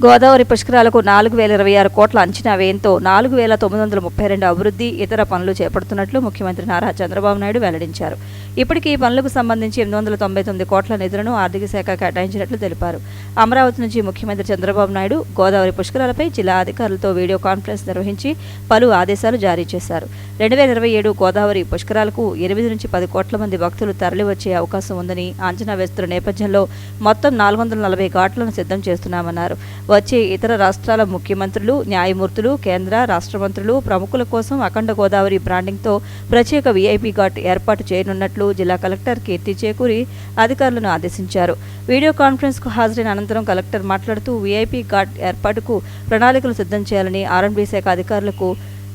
గోదావరి పుష్కరాలకు 4026 కోట్ల అంచనా వ్యయంతో 4932 అభివృద్ధి ఇతర పనులు చేపడుతున్నట్లు ముఖ్యమంత్రి నారా చంద్రబాబు నాయుడు వెల్లడించారు. ఇప్పటికీ ఈ పనులకు సంబంధించి 899 కోట్ల నిధులను ఆర్థిక శాఖ కేటాయించినట్లు తెలిపారు. అమరావతి నుంచి ముఖ్యమంత్రి చంద్రబాబు నాయుడు గోదావరి పుష్కరాలపై జిల్లా అధికారులతో వీడియో కాన్ఫరెన్స్ నిర్వహించి పలు ఆదేశాలు జారీ చేశారు. 2027 గోదావరి పుష్కరాలకు 8 నుంచి 10 కోట్ల మంది భక్తులు తరలివచ్చే అవకాశం ఉందని అంచనా వేస్తున్న నేపథ్యంలో మొత్తం 440 ఘాట్లను సిద్ధం చేస్తున్నామన్నారు. వచ్చే ఇతర రాష్ట్రాల ముఖ్యమంత్రులు, న్యాయమూర్తులు, కేంద్ర, రాష్ట్ర మంత్రులు, ప్రముఖుల కోసం అఖండ గోదావరి బ్రాండింగ్తో ప్రత్యేక వీఐపీ ఘాట్ ఏర్పాటు చేయనున్నట్లు జిల్లా కలెక్టర్ కీర్తి చేకూరి అధికారులను ఆదేశించారు. వీడియో కాన్ఫరెన్స్కు హాజరైన అనంతరం కలెక్టర్ మాట్లాడుతూ వీఐపీ ఘాట్ ఏర్పాటుకు ప్రణాళికలు సిద్ధం చేయాలని ఆర్ఎండ్బీ శాఖ అధికారులకు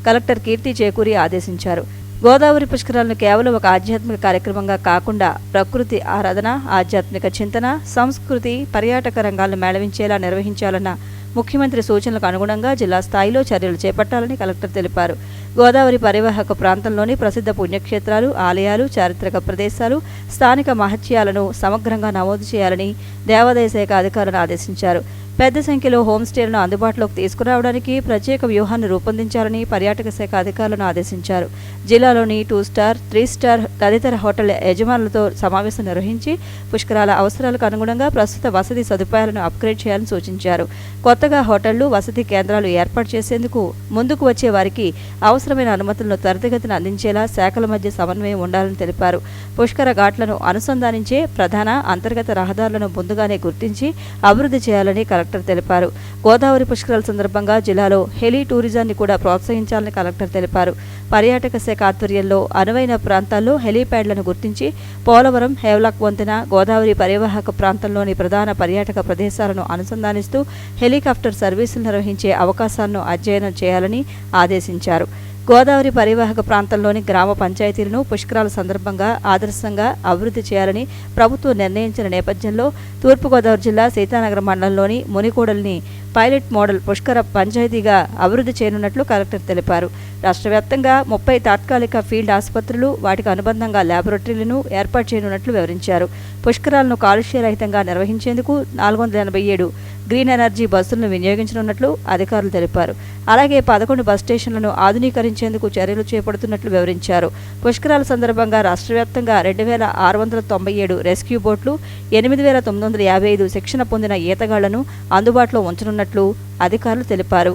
కలెక్టర్ కీర్తి చేకూరి ఆదేశించారు. గోదావరి పుష్కరాలను కేవలం ఒక ఆధ్యాత్మిక కార్యక్రమంగా కాకుండా ప్రకృతి ఆరాధన, ఆధ్యాత్మిక చింతన, సంస్కృతి, పర్యాటక రంగాలను మేళవించేలా నిర్వహించాలన్న ముఖ్యమంత్రి సూచనలకు అనుగుణంగా జిల్లా స్థాయిలో చర్యలు చేపట్టాలని కలెక్టర్ తెలిపారు. గోదావరి పరివాహక ప్రాంతంలోని ప్రసిద్ధ పుణ్యక్షేత్రాలు, ఆలయాలు, చారిత్రక ప్రదేశాలు, స్థానిక మహత్యాలను సమగ్రంగా నమోదు చేయాలని దేవాదాయ శాఖ అధికారులను ఆదేశించారు. పెద్ద సంఖ్యలో హోంస్టేలను అందుబాటులోకి తీసుకురావడానికి ప్రత్యేక వ్యూహాన్ని రూపొందించాలని పర్యాటక శాఖ అధికారులను ఆదేశించారు. జిల్లాలోని 2 స్టార్, 3 స్టార్ తదితర హోటళ్ల యజమానులతో సమావేశం నిర్వహించి పుష్కరాల అవసరాలకు అనుగుణంగా ప్రస్తుత వసతి సదుపాయాలను అప్గ్రేడ్ చేయాలని సూచించారు. కొత్తగా హోటళ్లు, వసతి కేంద్రాలు ఏర్పాటు చేసేందుకు ముందుకు వచ్చే వారికి అవసరమైన అనుమతులను త్వరితగతిన అందించేలా శాఖల మధ్య సమన్వయం ఉండాలని తెలిపారు. పుష్కర ఘాట్లను అనుసంధానించే ప్రధాన, అంతర్గత రహదారులను ముందుగానే గుర్తించి అభివృద్ధి చేయాలని కలెక్టర్ తెలిపారు. గోదావరి పుష్కరాల సందర్భంగా జిల్లాలో హెలీ టూరిజాన్ని కూడా ప్రోత్సహించాలని కలెక్టర్ తెలిపారు. పర్యాటక శాఖ ఆధ్వర్యంలో అనువైన ప్రాంతాల్లో హెలీప్యాడ్లను గుర్తించి పోలవరం, హేవ్లాక్ వంతెన, గోదావరి పరివాహక ప్రాంతంలోని ప్రధాన పర్యాటక ప్రదేశాలను అనుసంధానిస్తూ హెలికాప్టర్ సర్వీసులు నిర్వహించే అవకాశాలను అధ్యయనం చేయాలని ఆదేశించారు. గోదావరి పరివాహక ప్రాంతంలోని గ్రామ పంచాయతీలను పుష్కరాల సందర్భంగా ఆదర్శంగా అభివృద్ధి చేయాలని ప్రభుత్వం నిర్ణయించిన నేపథ్యంలో తూర్పుగోదావరి జిల్లా సీతానగరం మండలంలోని మునికోడల్ని పైలట్ మోడల్ పుష్కర పంచాయతీగా అభివృద్ధి చేయనున్నట్లు కలెక్టర్ తెలిపారు. రాష్ట్ర వ్యాప్తంగా 30 తాత్కాలిక ఫీల్డ్ ఆసుపత్రులు, వాటికి అనుబంధంగా ల్యాబొరేటరీలను ఏర్పాటు చేయనున్నట్లు వివరించారు. పుష్కరాలను కాలుష్యరహితంగా నిర్వహించేందుకు 487 గ్రీన్ ఎనర్జీ బస్సులను వినియోగించనున్నట్లు అధికారులు తెలిపారు. అలాగే 11 బస్ స్టేషన్లను ఆధునీకరించేందుకు చర్యలు చేపడుతున్నట్లు వివరించారు. పుష్కరాల సందర్భంగా రాష్ట్ర వ్యాప్తంగా 2697 రెస్క్యూ బోట్లు, 8955 శిక్షణ పొందిన ఈతగాళ్లను అందుబాటులో ఉంచనున్నట్లు అధికారులు తెలిపారు.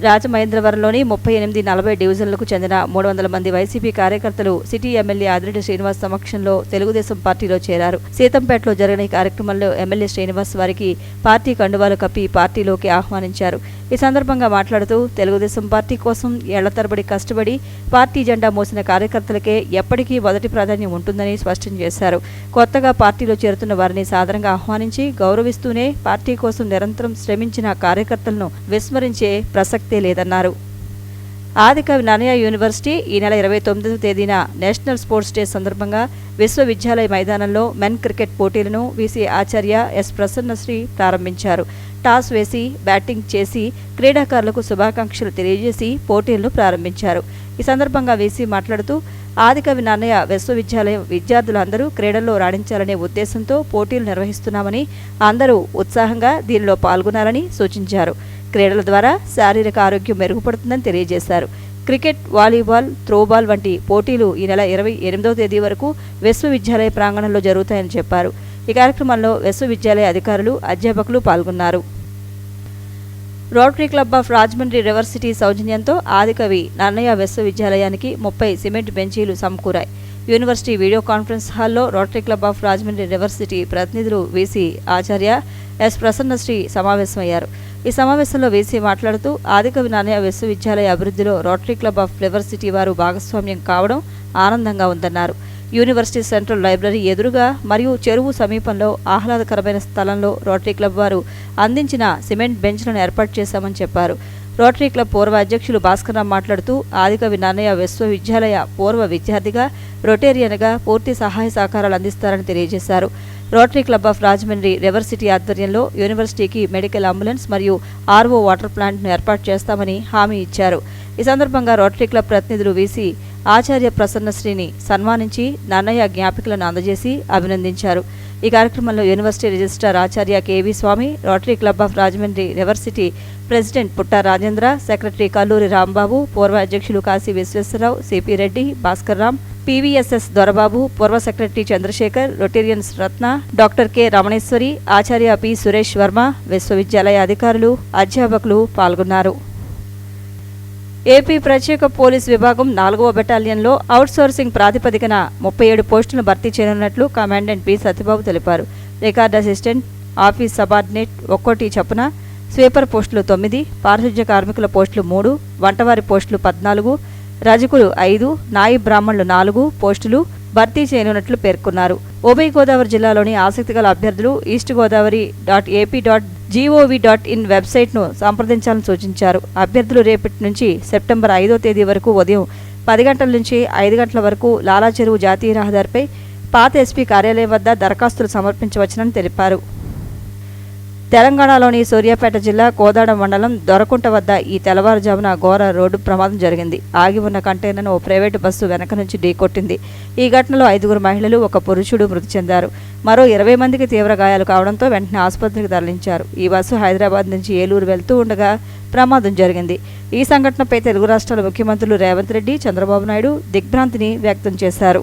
రాజమహేంద్రవరంలోని 38, 40 డివిజన్లకు చెందిన 300 మంది వైసీపీ కార్యకర్తలు సిటీ ఎమ్మెల్యే ఆదిరెడ్డి శ్రీనివాస్ సమక్షంలో తెలుగుదేశం పార్టీలో చేరారు. సీతంపేటలో జరిగిన ఈ కార్యక్రమంలో ఎమ్మెల్యే శ్రీనివాస్ వారికి పార్టీ కండువాలు కప్పి పార్టీలోకి ఆహ్వానించారు. ఈ సందర్భంగా మాట్లాడుతూ తెలుగుదేశం పార్టీ కోసం ఏళ్ల తరబడి కష్టపడి పార్టీ జెండా మోసిన కార్యకర్తలకే ఎప్పటికీ మొదటి ప్రాధాన్యం ఉంటుందని స్పష్టం చేశారు. కొత్తగా పార్టీలో చేరుతున్న వారిని సాదరంగా ఆహ్వానించి గౌరవిస్తూనే పార్టీ కోసం నిరంతరం శ్రమించిన కార్యకర్తలను విస్మరించే ప్రసక్తే లేదన్నారు. ఆదికవి నన్నయ్య యూనివర్సిటీ ఈ నెల 29వ తేదీన నేషనల్ స్పోర్ట్స్ డే సందర్భంగా విశ్వవిద్యాలయ మైదానంలో మెన్ క్రికెట్ పోటీలను వీసీ ఆచార్య ఎస్ ప్రసన్నశ్రీ ప్రారంభించారు. టాస్ వేసి బ్యాటింగ్ చేసి క్రీడాకారులకు శుభాకాంక్షలు తెలియజేసి పోటీలను ప్రారంభించారు. ఈ సందర్భంగా వీసీ మాట్లాడుతూ ఆదికవి నన్నయ్య విశ్వవిద్యాలయం విద్యార్థులందరూ క్రీడల్లో రాణించాలనే ఉద్దేశంతో పోటీలు నిర్వహిస్తున్నామని, అందరూ ఉత్సాహంగా దీనిలో పాల్గొనాలని సూచించారు. క్రీడల ద్వారా శారీరక ఆరోగ్యం మెరుగుపడుతుందని తెలియజేశారు. క్రికెట్, వాలీబాల్, త్రోబాల్ వంటి పోటీలు ఈ నెల 28వ తేదీ వరకు విశ్వవిద్యాలయ ప్రాంగణంలో జరుగుతాయని చెప్పారు. ఈ కార్యక్రమంలో విశ్వవిద్యాలయ అధికారులు, అధ్యాపకులు పాల్గొన్నారు. రోటరీ క్లబ్ ఆఫ్ రాజమండ్రి రివర్సిటీ సౌజన్యంతో ఆదికవి నన్నయ్య విశ్వవిద్యాలయానికి 30 సిమెంట్ బెంచీలు సమకూరాయి. యూనివర్సిటీ వీడియో కాన్ఫరెన్స్ హాల్లో రోటరీ క్లబ్ ఆఫ్ రాజమండ్రి రివర్సిటీ ప్రతినిధులు వీసీ ఆచార్య ఎస్ ప్రసన్నశ్రీ సమావేశమయ్యారు. ఈ సమావేశంలో వీసీ మాట్లాడుతూ ఆదికవి నన్నయ్య విశ్వవిద్యాలయ అభివృద్ధిలో రోటరీ క్లబ్ ఆఫ్ రివర్సిటీ వారు భాగస్వామ్యం కావడం ఆనందంగా ఉందన్నారు. యూనివర్సిటీ సెంట్రల్ లైబ్రరీ ఎదురుగా మరియు చెరువు సమీపంలో ఆహ్లాదకరమైన స్థలంలో రోటరీ క్లబ్ వారు అందించిన సిమెంట్ బెంచ్లను ఏర్పాటు చేశామని చెప్పారు. రోటరీ క్లబ్ పూర్వ అధ్యక్షులు భాస్కర్రావు మాట్లాడుతూ ఆదికవి నన్నయ్య విశ్వవిద్యాలయ పూర్వ విద్యార్థిగా, రొటేరియన్గా పూర్తి సహాయ సహకారాలు అందిస్తారని తెలియజేశారు. రోటరీ క్లబ్ ఆఫ్ రాజమండ్రి రివర్సిటీ ఆధ్వర్యంలో యూనివర్సిటీకి మెడికల్ అంబులెన్స్ మరియు ఆర్ఓ వాటర్ ప్లాంట్ను ఏర్పాటు చేస్తామని హామీ ఇచ్చారు. ఈ సందర్భంగా రోటరీ క్లబ్ ప్రతినిధులు వీసీ ఆచార్య ప్రసన్నశ్రీని సన్మానించి నన్నయ్య జ్ఞాపికలను అందజేసి అభినందించారు. ఈ కార్యక్రమంలో యూనివర్సిటీ రిజిస్ట్రార్ ఆచార్య KV Swamy, rotary club of Rajahmundry university president Putta Rajendra, secretary Kalluri Rambabu, పూర్వ అధ్యక్షులు కాశీ విశ్వేశ్వరరావు, సిపి రెడ్డి, భాస్కర్ రామ్, పీవీఎస్ఎస్ దొరబాబు, పూర్వ secretary Chandrasekhar, rotarians Ratna, doctor K రమణేశ్వరి, ఆచార్య పి సురేష్ వర్మ, విశ్వవిద్యాలయ అధికారులు, అధ్యాపకులు పాల్గొన్నారు. ఏపీ ప్రత్యేక పోలీస్ విభాగం 4వ బెటాలియన్లో అవుట్సోర్సింగ్ ప్రాతిపదికన 37 పోస్టులను భర్తీ చేయనున్నట్లు కమాండెంట్ పి సత్యబాబు తెలిపారు. రికార్డ్ అసిస్టెంట్, ఆఫీస్ సబార్డినేట్ ఒక్కోటి చొప్పున, స్వీపర్ పోస్టులు 9, పారిశుధ్య కార్మికుల పోస్టులు 3, వంటవారి పోస్టులు 14, రజకులు 5, నాయి బ్రాహ్మణులు 4 పోస్టులు భర్తీ చేయనున్నట్లు పేర్కొన్నారు. ఉభయ గోదావరి జిల్లాలోని ఆసక్తిగల అభ్యర్థులు eastgodavari.ap.gov.in వెబ్సైట్ను సంప్రదించాలని సూచించారు. అభ్యర్థులు రేపటి నుంచి సెప్టెంబర్ 5వ తేదీ వరకు ఉదయం 10 గంటల నుంచి 5 గంటల వరకు లాలా చెరువు జాతీయ రహదారిపై పాత ఎస్పీ కార్యాలయం వద్ద దరఖాస్తులు సమర్పించవచ్చునని తెలిపారు. తెలంగాణలోని సూర్యాపేట జిల్లా కోదాడ మండలం దొరకుంట వద్ద ఈ తెల్లవారుజామున ఘోర రోడ్డు ప్రమాదం జరిగింది. ఆగి ఉన్న కంటైనర్ను ఓ ప్రైవేటు బస్సు వెనక నుంచి ఢీకొట్టింది. ఈ ఘటనలో 5 మహిళలు, 1 పురుషుడు మృతి చెందారు. మరో 20 మందికి తీవ్ర గాయాలు కావడంతో వెంటనే ఆసుపత్రికి తరలించారు. ఈ బస్సు హైదరాబాద్ నుంచి ఏలూరు వెళ్తూ ఉండగా ప్రమాదం జరిగింది. ఈ సంఘటనపై తెలుగు రాష్ట్రాల ముఖ్యమంత్రులు రేవంత్ రెడ్డి, చంద్రబాబు నాయుడు దిగ్భ్రాంతిని వ్యక్తం చేశారు.